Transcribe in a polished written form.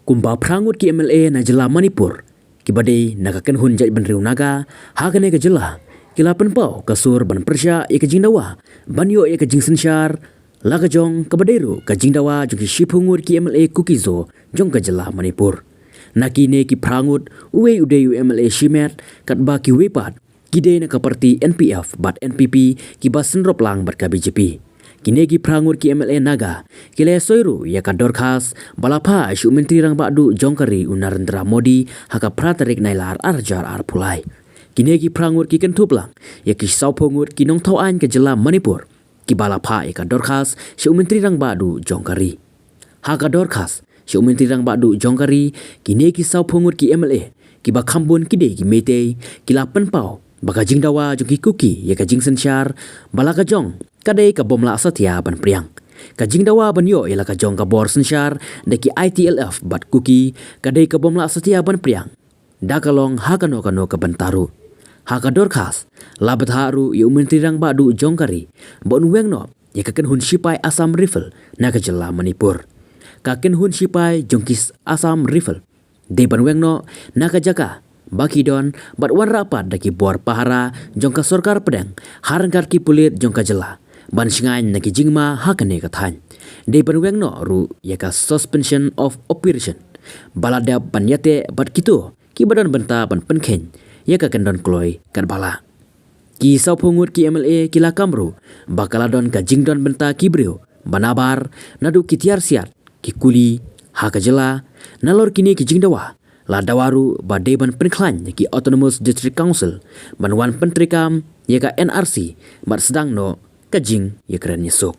Kumba prangut ki MLA na jela Manipur ki badai nakakan hun jaj ban riu naga hagane ke jela kila penpau kasur ban persya ke jingdawa banyo ke jing sensyar laga jong ke badairu ke jingdawa jong ki shipungur ki MLA kukizo jong ke jela Manipur nakine ki prangut uwe udeyu MLA shimet kat ba ki wepat kide na ka parti NPF bat NPP ki basen roplang bat ka BJP kine ki prangur ki MLA naga kile soiru ya ka dorkhas balapa isu menteri rang badu jongkari Narendra Modi haka pratarik nailar arjar ar pulai kine ki prangur ki kentuplang ya ki saupongut ki nong tauan ke jela Manipur ki balapa ya ka dorkhas isu menteri rang badu jongkari haka dorkhas isu menteri rang badu jongkari kine ki saupongut ki MLA ki bakambun kide ki mete ki lapen pau baka jingdawa jong ki kuki ya ka jing sensyar balaka jong kadai ka bomla satya ban priang ka jingdawa ban yo ila ka jong ka bor sensyar de ki ITLF bat kuki kadai ka bomla satya ban priang dakalong hakano kano ka bantaru haka dorkas labat haru yu menteri rang badu jongkari bon wengno ya ka ken hun sipai Assam Rifle na ka jela Manipur ka ken hun sipai jongkis Assam Rifle de ban wengno na ka jaka baki don bat wan rapat daki bor pahara jongka sorkar pedang harangkar ki pulit jongka jela ban singain naki jingma hakane kathan de ban wengno ru yaka suspension of operation balada banyate bat kitu ki badan benta ban penkhen yaka kendon kloi kan bala ki saupungut ki MLA kila kamru bakala don ka jingdon benta kibriu banabar nadu kitiar siat ki kuli haka jela nalor kini ki jingdawa la dawaru ba deban penklan ki Autonomous District Council banwan pentrikam yaka NRC mat sedang no kajing ya keren nyesuk